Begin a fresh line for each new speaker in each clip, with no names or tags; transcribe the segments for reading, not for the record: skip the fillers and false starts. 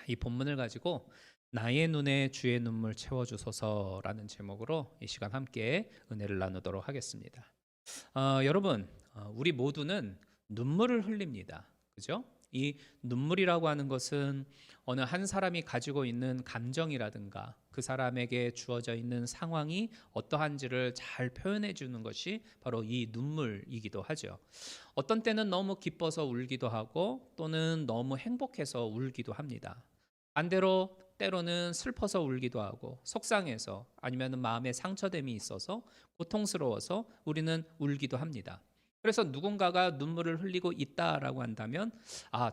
이 본문을 가지고 나의 눈에 주의 눈물 채워주소서라는 제목으로 이 시간 함께 은혜를 나누도록 하겠습니다. 여러분, 우리 모두는 눈물을 흘립니다. 그죠? 이 눈물이라고 하는 것은 어느 한 사람이 가지고 있는 감정이라든가 그 사람에게 주어져 있는 상황이 어떠한지를 잘 표현해 주는 것이 바로 이 눈물이기도 하죠. 어떤 때는 너무 기뻐서 울기도 하고 또는 너무 행복해서 울기도 합니다. 반대로 때로는 슬퍼서 울기도 하고 속상해서 아니면 마음에 상처됨이 있어서 고통스러워서 우리는 울기도 합니다. 그래서 누군가가 눈물을 흘리고 있다라고 한다면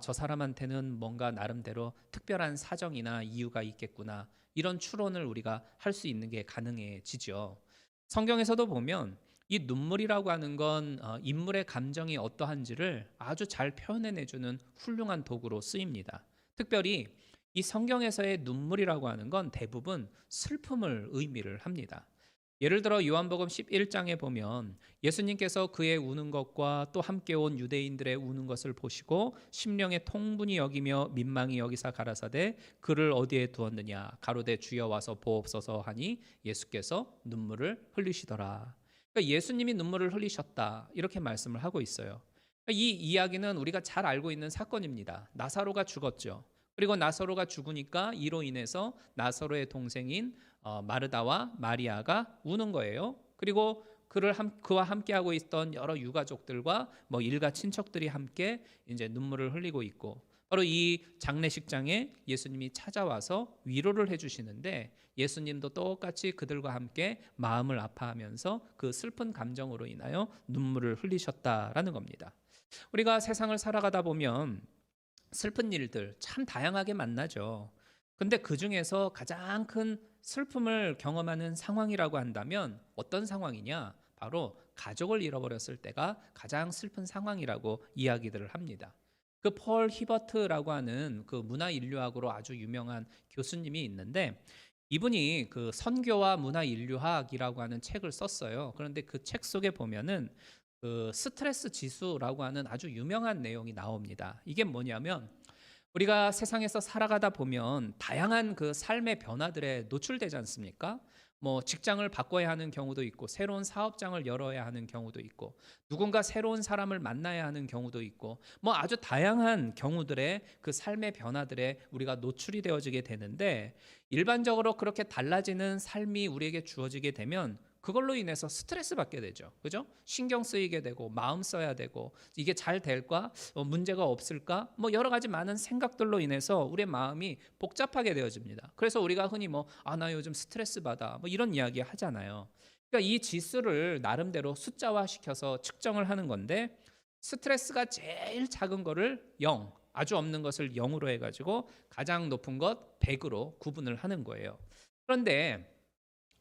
저 사람한테는 뭔가 나름대로 특별한 사정이나 이유가 있겠구나. 이런 추론을 우리가 할 수 있는 게 가능해지죠. 성경에서도 보면 이 눈물이라고 하는 건 인물의 감정이 어떠한지를 아주 잘 표현해내주는 훌륭한 도구로 쓰입니다. 특별히 이 성경에서의 눈물이라고 하는 건 대부분 슬픔을 의미를 합니다. 예를 들어 요한복음 11장에 보면 예수님께서 그의 우는 것과 또 함께 온 유대인들의 우는 것을 보시고 심령에 통분이 여기며 민망히 여기사 가라사대 그를 어디에 두었느냐 가로되 주여 와서 보옵소서 하니 예수께서 눈물을 흘리시더라. 그러니까 예수님이 눈물을 흘리셨다 이렇게 말씀을 하고 있어요. 이 이야기는 우리가 잘 알고 있는 사건입니다. 나사로가 죽었죠. 그리고 나사로가 죽으니까 이로 인해서 나사로의 동생인 마르다와 마리아가 우는 거예요. 그리고 그와 함께하고 있던 여러 유가족들과 일가 친척들이 함께 이제 눈물을 흘리고 있고 바로 이 장례식장에 예수님이 찾아와서 위로를 해주시는데 예수님도 똑같이 그들과 함께 마음을 아파하면서 그 슬픈 감정으로 인하여 눈물을 흘리셨다라는 겁니다. 우리가 세상을 살아가다 보면 슬픈 일들 참 다양하게 만나죠. 근데 그 중에서 가장 큰 슬픔을 경험하는 상황이라고 한다면 어떤 상황이냐? 바로 가족을 잃어버렸을 때가 가장 슬픈 상황이라고 이야기들을 합니다. 그 폴 히버트라고 하는 그 문화 인류학으로 아주 유명한 교수님이 있는데 이분이 그 선교와 문화 인류학이라고 하는 책을 썼어요. 그런데 그 책 속에 보면은 그 스트레스 지수라고 하는 아주 유명한 내용이 나옵니다. 이게 뭐냐면 우리가 세상에서 살아가다 보면 다양한 그 삶의 변화들에 노출되지 않습니까? 직장을 바꿔야 하는 경우도 있고 새로운 사업장을 열어야 하는 경우도 있고 누군가 새로운 사람을 만나야 하는 경우도 있고 아주 다양한 경우들의 그 삶의 변화들에 우리가 노출이 되어지게 되는데 일반적으로 그렇게 달라지는 삶이 우리에게 주어지게 되면 그걸로 인해서 스트레스 받게 되죠. 그죠? 신경 쓰이게 되고 마음 써야 되고 이게 잘 될까? 문제가 없을까? 여러 가지 많은 생각들로 인해서 우리의 마음이 복잡하게 되어집니다. 그래서 우리가 흔히 나 요즘 스트레스 받아. 이런 이야기 하잖아요. 그러니까 이 지수를 나름대로 숫자화 시켜서 측정을 하는 건데 스트레스가 제일 작은 거를 0, 아주 없는 것을 0으로 해가지고 가장 높은 것 100으로 구분을 하는 거예요. 그런데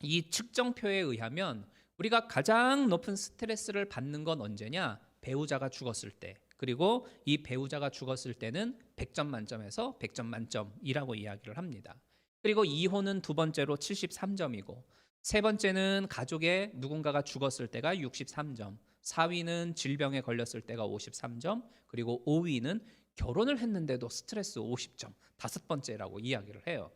이 측정표에 의하면 우리가 가장 높은 스트레스를 받는 건 언제냐? 배우자가 죽었을 때. 그리고 이 배우자가 죽었을 때는 100점 만점에서 100점 만점이라고 이야기를 합니다. 그리고 이혼은 두 번째로 73점이고 세 번째는 가족에 누군가가 죽었을 때가 63점, 4위는 질병에 걸렸을 때가 53점, 그리고 5위는 결혼을 했는데도 스트레스 50점, 다섯 번째라고 이야기를 해요.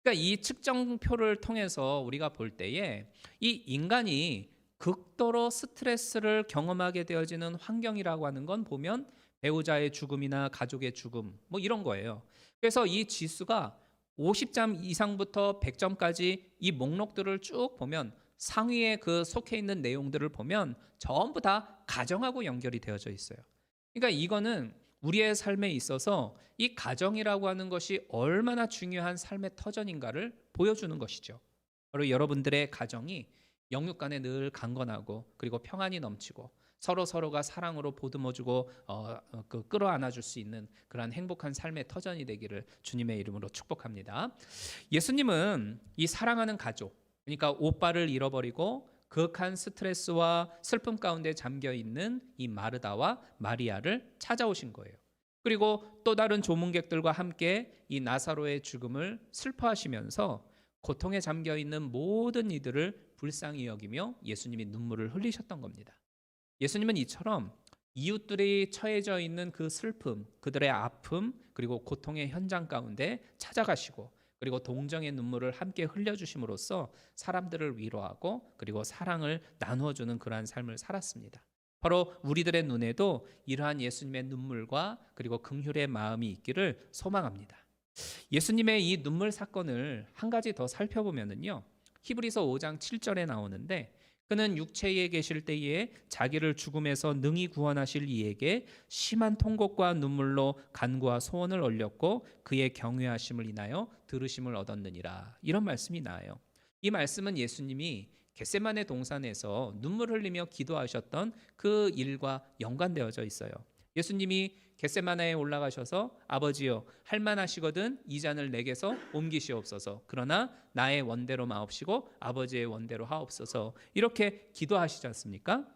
그러니까 이 측정표를 통해서 우리가 볼 때에 이 인간이 극도로 스트레스를 경험하게 되어지는 환경이라고 하는 건 보면 배우자의 죽음이나 가족의 죽음 이런 거예요. 그래서 이 지수가 50점 이상부터 100점까지 이 목록들을 쭉 보면 상위에 그 속해 있는 내용들을 보면 전부 다 가정하고 연결이 되어져 있어요. 그러니까 이거는 우리의 삶에 있어서 이 가정이라고 하는 것이 얼마나 중요한 삶의 터전인가를 보여주는 것이죠. 바로 여러분들의 가정이 영육 간에 늘 강건하고 그리고 평안이 넘치고 서로가 사랑으로 보듬어주고 끌어안아줄 수 있는 그러한 행복한 삶의 터전이 되기를 주님의 이름으로 축복합니다. 예수님은 이 사랑하는 가족, 그러니까 오빠를 잃어버리고 극한 스트레스와 슬픔 가운데 잠겨 있는 이 마르다와 마리아를 찾아오신 거예요. 그리고 또 다른 조문객들과 함께 이 나사로의 죽음을 슬퍼하시면서 고통에 잠겨 있는 모든 이들을 불쌍히 여기며 예수님이 눈물을 흘리셨던 겁니다. 예수님은 이처럼 이웃들이 처해져 있는 그 슬픔, 그들의 아픔, 그리고 고통의 현장 가운데 찾아가시고 그리고 동정의 눈물을 함께 흘려주심으로써 사람들을 위로하고 그리고 사랑을 나누어주는 그러한 삶을 살았습니다. 바로 우리들의 눈에도 이러한 예수님의 눈물과 그리고 긍휼의 마음이 있기를 소망합니다. 예수님의 이 눈물 사건을 한 가지 더 살펴보면은요. 히브리서 5장 7절에 나오는데 그는 육체에 계실 때에 자기를 죽음에서 능히 구원하실 이에게 심한 통곡과 눈물로 간구와 소원을 올렸고 그의 경외하심을 인하여 들으심을 얻었느니라. 이런 말씀이 나와요. 이 말씀은 예수님이 겟세마네 동산에서 눈물 흘리며 기도하셨던 그 일과 연관되어져 있어요. 예수님이 겟세마네에 올라가셔서 아버지여 할만하시거든 이 잔을 내게서 옮기시옵소서. 그러나 나의 원대로 마옵시고 아버지의 원대로 하옵소서. 이렇게 기도하시지 않습니까?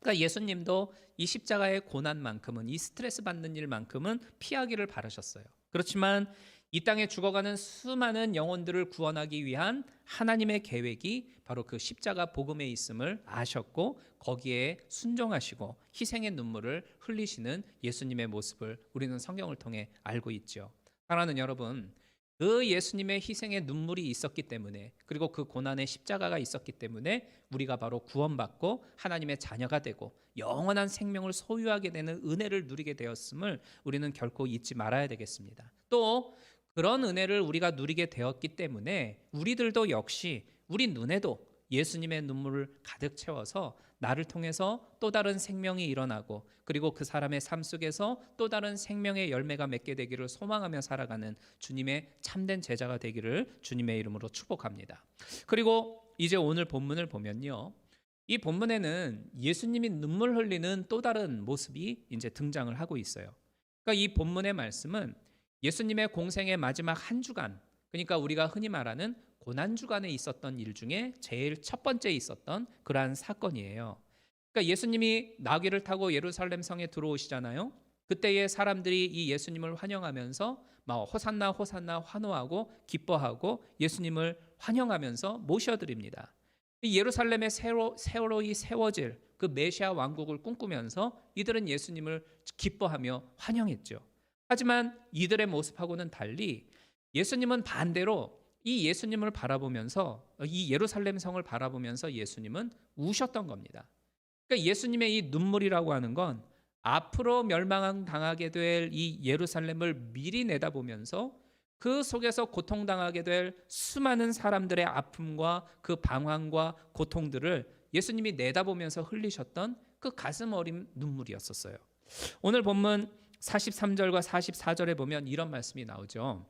그러니까 예수님도 이 십자가의 고난만큼은 이 스트레스 받는 일만큼은 피하기를 바라셨어요. 그렇지만 이 땅에 죽어가는 수많은 영혼들을 구원하기 위한 하나님의 계획이 바로 그 십자가 복음에 있음을 아셨고 거기에 순종하시고 희생의 눈물을 흘리시는 예수님의 모습을 우리는 성경을 통해 알고 있죠. 사랑하는 여러분, 그 예수님의 희생의 눈물이 있었기 때문에 그리고 그 고난의 십자가가 있었기 때문에 우리가 바로 구원받고 하나님의 자녀가 되고 영원한 생명을 소유하게 되는 은혜를 누리게 되었음을 우리는 결코 잊지 말아야 되겠습니다. 또 그런 은혜를 우리가 누리게 되었기 때문에 우리들도 역시 우리 눈에도 예수님의 눈물을 가득 채워서 나를 통해서 또 다른 생명이 일어나고 그리고 그 사람의 삶 속에서 또 다른 생명의 열매가 맺게 되기를 소망하며 살아가는 주님의 참된 제자가 되기를 주님의 이름으로 축복합니다. 그리고 이제 오늘 본문을 보면요. 이 본문에는 예수님이 눈물 흘리는 또 다른 모습이 이제 등장을 하고 있어요. 그러니까 이 본문의 말씀은 예수님의 공생의 마지막 한 주간, 그러니까 우리가 흔히 말하는 고난주간에 있었던 일 중에 제일 첫 번째 있었던 그러한 사건이에요. 그러니까 예수님이 나귀를 타고 예루살렘 성에 들어오시잖아요. 그때의 사람들이 이 예수님을 환영하면서 막 호산나 호산나 환호하고 기뻐하고 예수님을 환영하면서 모셔드립니다. 예루살렘에 새로이 세워질 그 메시아 왕국을 꿈꾸면서 이들은 예수님을 기뻐하며 환영했죠. 하지만 이들의 모습하고는 달리 예수님은 반대로 이 예수님을 바라보면서 이 예루살렘 성을 바라보면서 예수님은 우셨던 겁니다. 그러니까 예수님의 이 눈물이라고 하는 건 앞으로 멸망당하게 될 이 예루살렘을 미리 내다보면서 그 속에서 고통당하게 될 수많은 사람들의 아픔과 그 방황과 고통들을 예수님이 내다보면서 흘리셨던 그 가슴 어린 눈물이었었어요. 오늘 본문 43절과 44절에 보면 이런 말씀이 나오죠.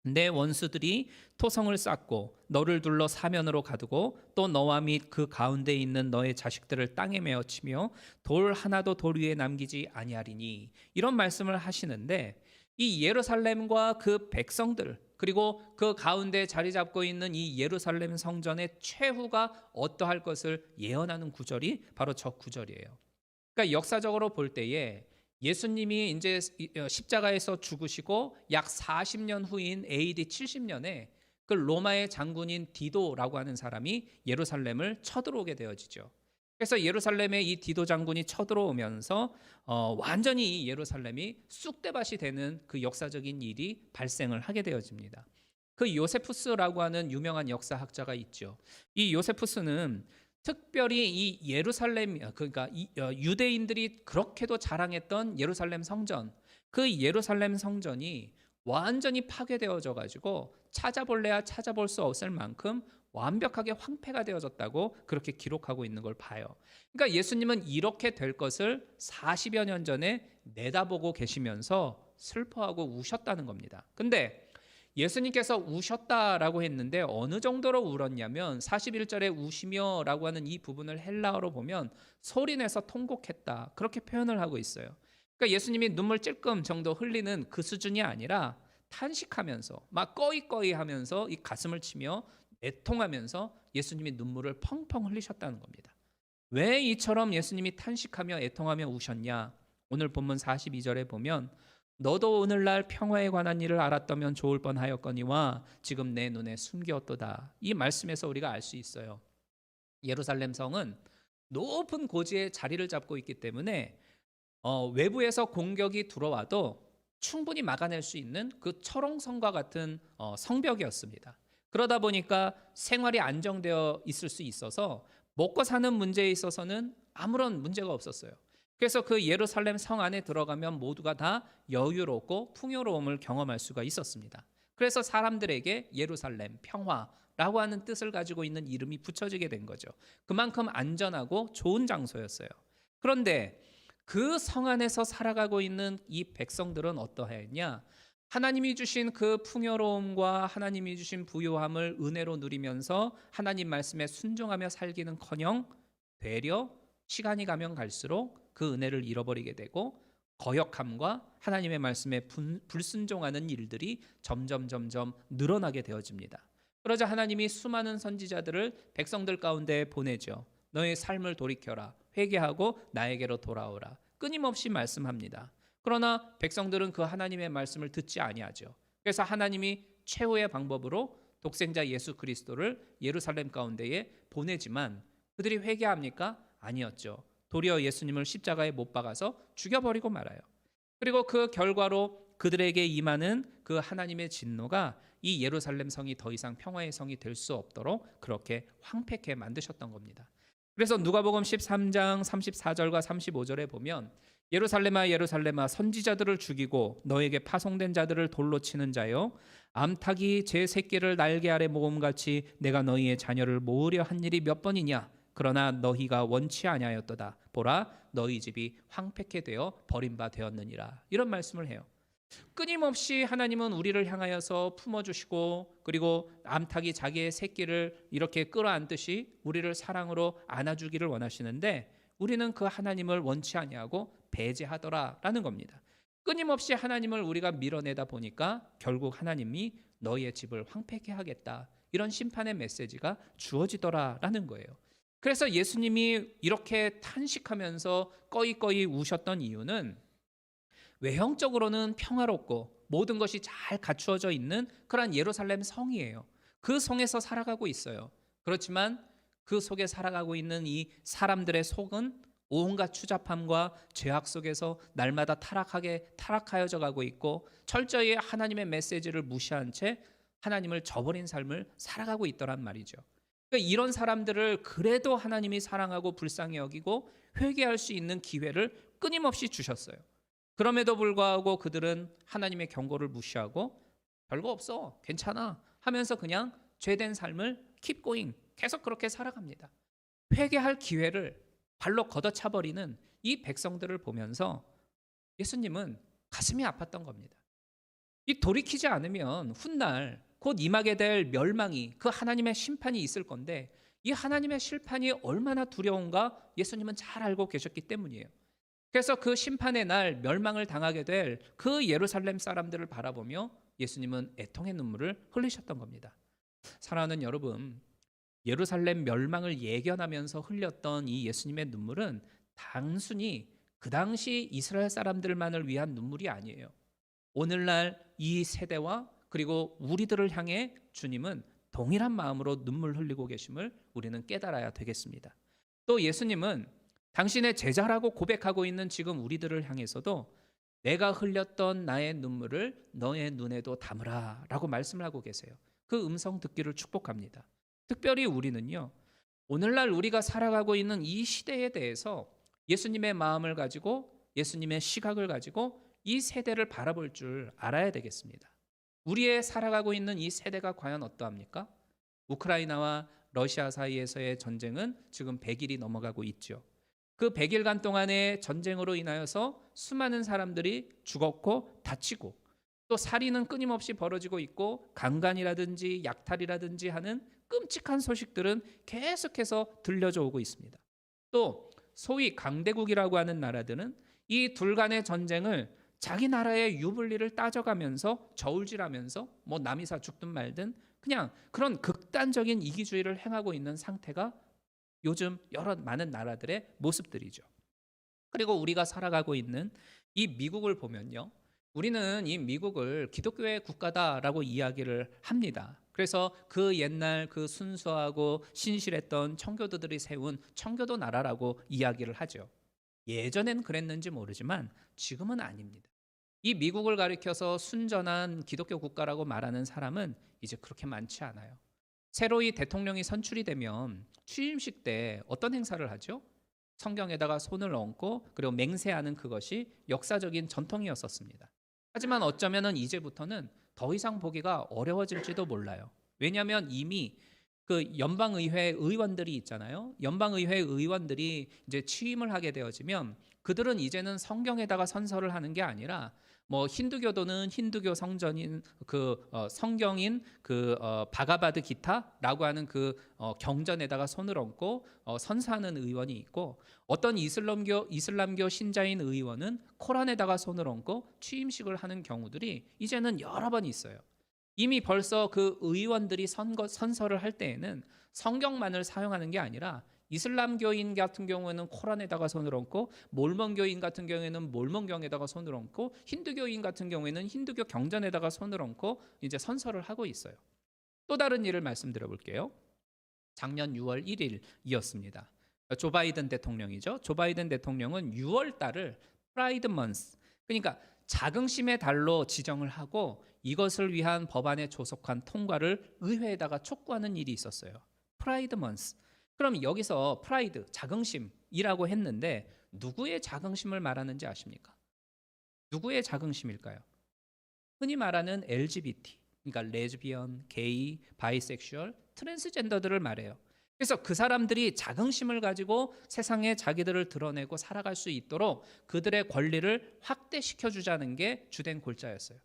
내 원수들이 토성을 쌓고 너를 둘러 사면으로 가두고 또 너와 및 그 가운데 있는 너의 자식들을 땅에 메어 치며 돌 하나도 돌 위에 남기지 아니하리니 이런 말씀을 하시는데 이 예루살렘과 그 백성들 그리고 그 가운데 자리 잡고 있는 이 예루살렘 성전의 최후가 어떠할 것을 예언하는 구절이 바로 저 구절이에요. 그러니까 역사적으로 볼 때에 예수님이 이제 십자가에서 죽으시고 약 40년 후인 AD 70년에 그 로마의 장군인 디도라고 하는 사람이 예루살렘을 쳐들어오게 되어지죠. 그래서 예루살렘에 이 디도 장군이 쳐들어오면서 완전히 이 예루살렘이 쑥대밭이 되는 그 역사적인 일이 발생을 하게 되어집니다. 그 요세푸스라고 하는 유명한 역사학자가 있죠. 이 요세푸스는 특별히 이 예루살렘 그러니까 유대인들이 그렇게도 자랑했던 예루살렘 성전 그 예루살렘 성전이 완전히 파괴되어져 가지고 찾아볼래야 찾아볼 수 없을 만큼 완벽하게 황폐가 되어졌다고 그렇게 기록하고 있는 걸 봐요. 그러니까 예수님은 이렇게 될 것을 40여 년 전에 내다보고 계시면서 슬퍼하고 우셨다는 겁니다. 근데 예수님께서 우셨다라고 했는데 어느 정도로 울었냐면 41절에 우시며라고 하는 이 부분을 헬라어로 보면 소리내서 통곡했다 그렇게 표현을 하고 있어요. 그러니까 예수님이 눈물 찔끔 정도 흘리는 그 수준이 아니라 탄식하면서 막 꺼이꺼이 하면서 이 가슴을 치며 애통하면서 예수님이 눈물을 펑펑 흘리셨다는 겁니다. 왜 이처럼 예수님이 탄식하며 애통하며 우셨냐? 오늘 본문 42절에 보면 너도 오늘날 평화에 관한 일을 알았다면 좋을 뻔하였거니와 지금 내 눈에 숨겼도다. 이 말씀에서 우리가 알 수 있어요. 예루살렘 성은 높은 고지에 자리를 잡고 있기 때문에 외부에서 공격이 들어와도 충분히 막아낼 수 있는 그 철옹성과 같은 성벽이었습니다. 그러다 보니까 생활이 안정되어 있을 수 있어서 먹고 사는 문제에 있어서는 아무런 문제가 없었어요. 그래서 그 예루살렘 성 안에 들어가면 모두가 다 여유롭고 풍요로움을 경험할 수가 있었습니다. 그래서 사람들에게 예루살렘 평화라고 하는 뜻을 가지고 있는 이름이 붙여지게 된 거죠. 그만큼 안전하고 좋은 장소였어요. 그런데 그 성 안에서 살아가고 있는 이 백성들은 어떠했냐? 하나님이 주신 그 풍요로움과 하나님이 주신 부요함을 은혜로 누리면서 하나님 말씀에 순종하며 살기는커녕 되려 시간이 가면 갈수록 그 은혜를 잃어버리게 되고 거역함과 하나님의 말씀에 불순종하는 일들이 점점 늘어나게 되어집니다. 그러자 하나님이 수많은 선지자들을 백성들 가운데 보내죠. 너의 삶을 돌이켜라. 회개하고 나에게로 돌아오라. 끊임없이 말씀합니다. 그러나 백성들은 그 하나님의 말씀을 듣지 아니하죠. 그래서 하나님이 최후의 방법으로 독생자 예수 그리스도를 예루살렘 가운데에 보내지만 그들이 회개합니까? 아니었죠. 도리어 예수님을 십자가에 못 박아서 죽여버리고 말아요. 그리고 그 결과로 그들에게 임하는 그 하나님의 진노가 이 예루살렘 성이 더 이상 평화의 성이 될 수 없도록 그렇게 황폐케 만드셨던 겁니다. 그래서 누가복음 13장 34절과 35절에 보면 예루살렘아 예루살렘아 선지자들을 죽이고 너에게 파송된 자들을 돌로 치는 자여 암탉이 제 새끼를 날개 아래 모음같이 내가 너희의 자녀를 모으려 한 일이 몇 번이냐 그러나 너희가 원치 아니하였도다 보라 너희 집이 황폐케 되어 버림바 되었느니라 이런 말씀을 해요. 끊임없이 하나님은 우리를 향하여서 품어주시고 그리고 암탉이 자기의 새끼를 이렇게 끌어안듯이 우리를 사랑으로 안아주기를 원하시는데 우리는 그 하나님을 원치 아니하고 배제하더라라는 겁니다. 끊임없이 하나님을 우리가 밀어내다 보니까 결국 하나님이 너희의 집을 황폐케 하겠다 이런 심판의 메시지가 주어지더라라는 거예요. 그래서 예수님이 이렇게 탄식하면서 꺼이꺼이 우셨던 이유는 외형적으로는 평화롭고 모든 것이 잘 갖추어져 있는 그런 예루살렘 성이에요. 그 성에서 살아가고 있어요. 그렇지만 그 속에 살아가고 있는 이 사람들의 속은 온갖 추잡함과 죄악 속에서 날마다 타락하여져 가고 있고 철저히 하나님의 메시지를 무시한 채 하나님을 저버린 삶을 살아가고 있더란 말이죠. 그러니까 이런 사람들을 그래도 하나님이 사랑하고 불쌍히 여기고 회개할 수 있는 기회를 끊임없이 주셨어요. 그럼에도 불구하고 그들은 하나님의 경고를 무시하고 별거 없어 괜찮아 하면서 그냥 죄된 삶을 keep going 계속 그렇게 살아갑니다. 회개할 기회를 발로 걷어차버리는 이 백성들을 보면서 예수님은 가슴이 아팠던 겁니다. 이 돌이키지 않으면 훗날 곧 임하게 될 멸망이 그 하나님의 심판이 있을 건데 이 하나님의 심판이 얼마나 두려운가 예수님은 잘 알고 계셨기 때문이에요. 그래서 그 심판의 날 멸망을 당하게 될 그 예루살렘 사람들을 바라보며 예수님은 애통의 눈물을 흘리셨던 겁니다. 사랑하는 여러분, 예루살렘 멸망을 예견하면서 흘렸던 이 예수님의 눈물은 단순히 그 당시 이스라엘 사람들만을 위한 눈물이 아니에요. 오늘날 이 세대와 그리고 우리들을 향해 주님은 동일한 마음으로 눈물 흘리고 계심을 우리는 깨달아야 되겠습니다. 또 예수님은 당신의 제자라고 고백하고 있는 지금 우리들을 향해서도 내가 흘렸던 나의 눈물을 너의 눈에도 담으라 라고 말씀을 하고 계세요. 그 음성 듣기를 축복합니다. 특별히 우리는요, 오늘날 우리가 살아가고 있는 이 시대에 대해서 예수님의 마음을 가지고 예수님의 시각을 가지고 이 세대를 바라볼 줄 알아야 되겠습니다. 우리의 살아가고 있는 이 세대가 과연 어떠합니까? 우크라이나와 러시아 사이에서의 전쟁은 지금 100일이 넘어가고 있죠. 그 100일간 동안의 전쟁으로 인하여서 수많은 사람들이 죽었고 다치고 또 살인은 끊임없이 벌어지고 있고 강간이라든지 약탈이라든지 하는 끔찍한 소식들은 계속해서 들려져 오고 있습니다. 또 소위 강대국이라고 하는 나라들은 이 둘 간의 전쟁을 자기 나라의 유불리를 따져가면서 저울질하면서 뭐 남이사 죽든 말든 그냥 그런 극단적인 이기주의를 행하고 있는 상태가 요즘 여러 많은 나라들의 모습들이죠. 그리고 우리가 살아가고 있는 이 미국을 보면요. 우리는 이 미국을 기독교의 국가다라고 이야기를 합니다. 그래서 그 옛날 그 순수하고 신실했던 청교도들이 세운 청교도 나라라고 이야기를 하죠. 예전엔 그랬는지 모르지만 지금은 아닙니다. 이 미국을 가리켜서 순전한 기독교 국가라고 말하는 사람은 이제 그렇게 많지 않아요. 새로이 대통령이 선출이 되면 취임식 때 어떤 행사를 하죠? 성경에다가 손을 얹고 그리고 맹세하는 그것이 역사적인 전통이었었습니다. 하지만 어쩌면은 이제부터는 더 이상 보기가 어려워질지도 몰라요. 왜냐하면 이미 그 연방의회 의원들이 있잖아요. 연방의회 의원들이 이제 취임을 하게 되어지면 그들은 이제는 성경에다가 선서를 하는 게 아니라 뭐 힌두교도는 힌두교 성전인 그 성경인 그 바가바드 기타라고 하는 그 경전에다가 손을 얹고 선서하는 의원이 있고, 어떤 이슬람교 신자인 의원은 코란에다가 손을 얹고 취임식을 하는 경우들이 이제는 여러 번 있어요. 이미 벌써 그 의원들이 선서를 할 때에는 성경만을 사용하는 게 아니라 이슬람교인 같은 경우에는 코란에다가 손을 얹고, 몰몬교인 같은 경우에는 몰몬경에다가 손을 얹고, 힌두교인 같은 경우에는 힌두교 경전에다가 손을 얹고 이제 선서를 하고 있어요. 또 다른 일을 말씀드려 볼게요. 작년 6월 1일이었습니다. 조 바이든 대통령이죠. 조 바이든 대통령은 6월 달을 프라이드 먼스, 그러니까 자긍심의 달로 지정을 하고 이것을 위한 법안에 조속한 통과를 의회에다가 촉구하는 일이 있었어요. 프라이드 먼스. 그럼 여기서 프라이드, 자긍심이라고 했는데 누구의 자긍심을 말하는지 아십니까? 누구의 자긍심일까요? 흔히 말하는 LGBT, 그러니까 레즈비언, 게이, 바이섹슈얼, 트랜스젠더들을 말해요. 그래서 그 사람들이 자긍심을 가지고 세상에 자기들을 드러내고 살아갈 수 있도록 그들의 권리를 확대시켜 주자는 게 주된 골자였어요.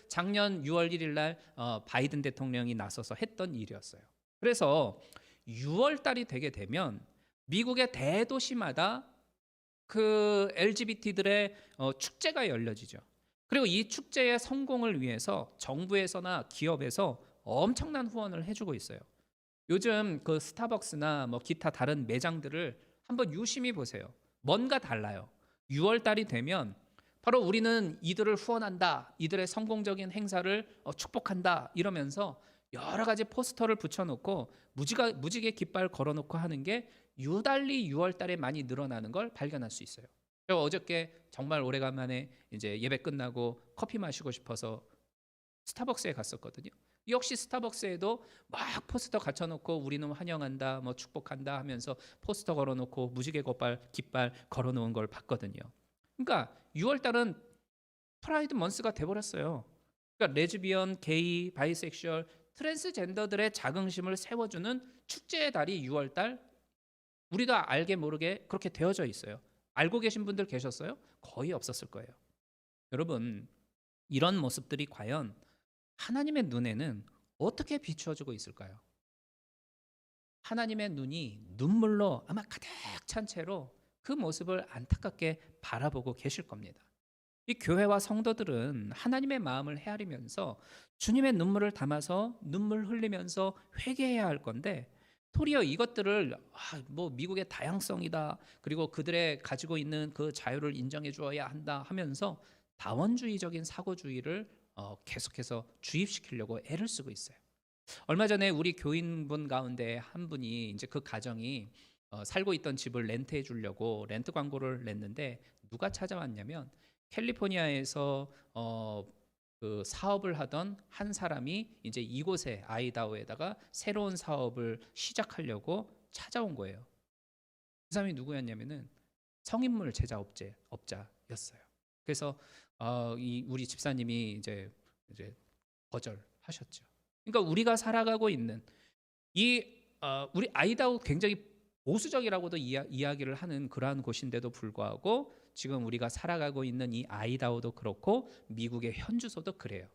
작년 6월 1일 날 바이든 대통령이 나서서 했던 일이었어요. 그래서 6월 달이 되게 되면 미국의 대도시마다 그 LGBT들의 축제가 열려지죠. 그리고 이 축제의 성공을 위해서 정부에서나 기업에서 엄청난 후원을 해주고 있어요. 요즘 그 스타벅스나 뭐 기타 다른 매장들을 한번 유심히 보세요. 뭔가 달라요. 6월 달이 되면 바로 우리는 이들을 후원한다, 이들의 성공적인 행사를 축복한다 이러면서 여러 가지 포스터를 붙여놓고 무지개 깃발 걸어놓고 하는 게 유달리 6월 달에 많이 늘어나는 걸 발견할 수 있어요. 제가 어저께 정말 오래간만에 이제 예배 끝나고 커피 마시고 싶어서 스타벅스에 갔었거든요. 역시 스타벅스에도 막 포스터 갖춰놓고 우리는 환영한다, 뭐 축복한다 하면서 포스터 걸어놓고 무지개 깃발 걸어놓은 걸 봤거든요. 그러니까 6월 달은 프라이드 먼스가 돼버렸어요. 그러니까 레즈비언, 게이, 바이섹슈얼, 트랜스젠더들의 자긍심을 세워주는 축제의 달이 6월 달, 우리도 알게 모르게 그렇게 되어져 있어요. 알고 계신 분들 계셨어요? 거의 없었을 거예요. 여러분, 이런 모습들이 과연 하나님의 눈에는 어떻게 비추어지고 있을까요? 하나님의 눈이 눈물로 아마 가득 찬 채로 그 모습을 안타깝게 바라보고 계실 겁니다. 이 교회와 성도들은 하나님의 마음을 헤아리면서 주님의 눈물을 담아서 눈물 흘리면서 회개해야 할 건데, 도리어 이것들을 뭐 미국의 다양성이다, 그리고 그들의 가지고 있는 그 자유를 인정해 주어야 한다 하면서 다원주의적인 사고주의를 계속해서 주입시키려고 애를 쓰고 있어요. 얼마 전에 우리 교인분 가운데 한 분이 이제 그 가정이 살고 있던 집을 렌트해 주려고 렌트 광고를 냈는데, 누가 찾아왔냐면 캘리포니아에서 그 사업을 하던 한 사람이 이제 이곳에 아이다호에다가 새로운 사업을 시작하려고 찾아온 거예요. 그 사람이 누구였냐면은 성인물 제자업자였어요. 그래서 우리 집사님이 이제 거절하셨죠. 그러니까 우리가 살아가고 있는 우리 아이다호 굉장히 보수적이라고도 이야기를 하는 그러한 곳인데도 불구하고 지금 우리가 살아가고 있는 이 아이다호도 그렇고 미국의 현주소도 그래요.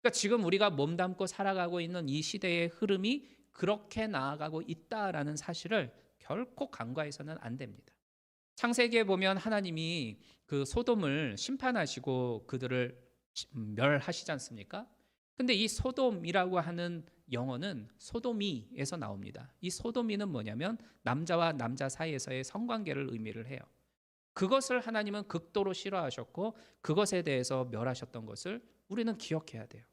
그러니까 지금 우리가 몸담고 살아가고 있는 이 시대의 흐름이 그렇게 나아가고 있다라는 사실을 결코 간과해서는 안 됩니다. 창세기에 보면 하나님이 그 소돔을 심판하시고 그들을 멸하시지 않습니까? 근데 이 소돔이라고 하는 영어는 소도미에서 나옵니다. 이 소도미는 뭐냐면 남자와 남자 사이에서의 성관계를 의미를 해요. 그것을 하나님은 극도로 싫어하셨고 그것에 대해서 멸하셨던 것을 우리는 기억해야 돼요.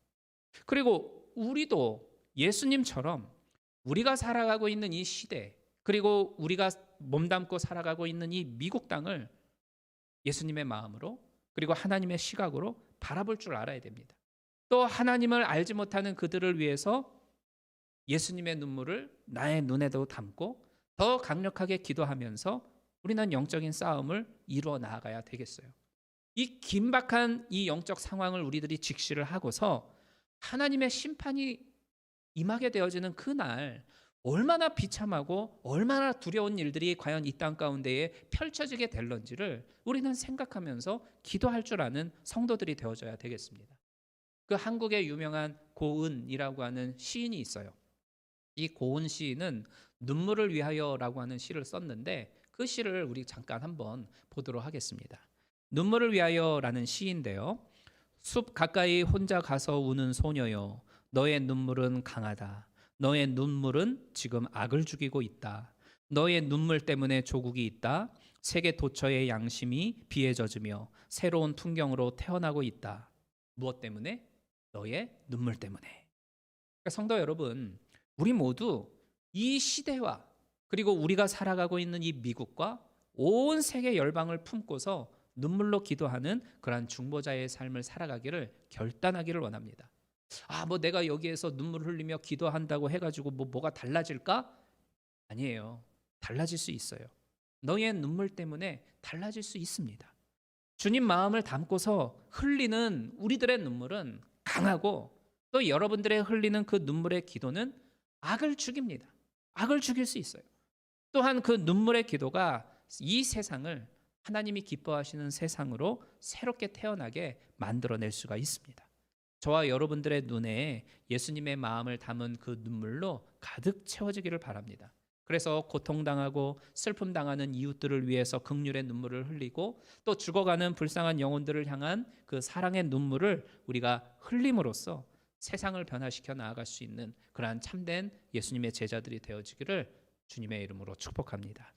그리고 우리도 예수님처럼 우리가 살아가고 있는 이 시대, 그리고 우리가 몸담고 살아가고 있는 이 미국 땅을 예수님의 마음으로 그리고 하나님의 시각으로 바라볼 줄 알아야 됩니다. 또 하나님을 알지 못하는 그들을 위해서 예수님의 눈물을 나의 눈에도 담고 더 강력하게 기도하면서 우리는 영적인 싸움을 이루어 나아가야 되겠어요. 이 긴박한 이 영적 상황을 우리들이 직시를 하고서 하나님의 심판이 임하게 되어지는 그날 얼마나 비참하고 얼마나 두려운 일들이 과연 이 땅 가운데에 펼쳐지게 될런지를 우리는 생각하면서 기도할 줄 아는 성도들이 되어져야 되겠습니다. 그 한국의 유명한 고은이라고 하는 시인이 있어요. 이 고은 시인은 눈물을 위하여라고 하는 시를 썼는데 그 시를 우리 잠깐 한번 보도록 하겠습니다. 눈물을 위하여라는 시인데요. 숲 가까이 혼자 가서 우는 소녀여, 너의 눈물은 강하다. 너의 눈물은 지금 악을 죽이고 있다. 너의 눈물 때문에 조국이 있다. 세계 도처의 양심이 비에 젖으며 새로운 풍경으로 태어나고 있다. 무엇 때문에? 너의 눈물 때문에. 그러니까 성도 여러분, 우리 모두 이 시대와 그리고 우리가 살아가고 있는 이 미국과 온 세계 열방을 품고서 눈물로 기도하는 그러한 중보자의 삶을 살아가기를 결단하기를 원합니다. 내가 여기에서 눈물 흘리며 기도한다고 해가지고 뭐가 달라질까? 아니에요. 달라질 수 있어요. 너의 눈물 때문에 달라질 수 있습니다. 주님 마음을 담고서 흘리는 우리들의 눈물은 강하고 또 여러분들의 흘리는 그 눈물의 기도는 악을 죽입니다. 악을 죽일 수 있어요. 또한 그 눈물의 기도가 이 세상을 하나님이 기뻐하시는 세상으로 새롭게 태어나게 만들어낼 수가 있습니다. 저와 여러분들의 눈에 예수님의 마음을 담은 그 눈물로 가득 채워지기를 바랍니다. 그래서 고통당하고 슬픔당하는 이웃들을 위해서 긍휼의 눈물을 흘리고 또 죽어가는 불쌍한 영혼들을 향한 그 사랑의 눈물을 우리가 흘림으로써 세상을 변화시켜 나아갈 수 있는 그러한 참된 예수님의 제자들이 되어지기를 주님의 이름으로 축복합니다.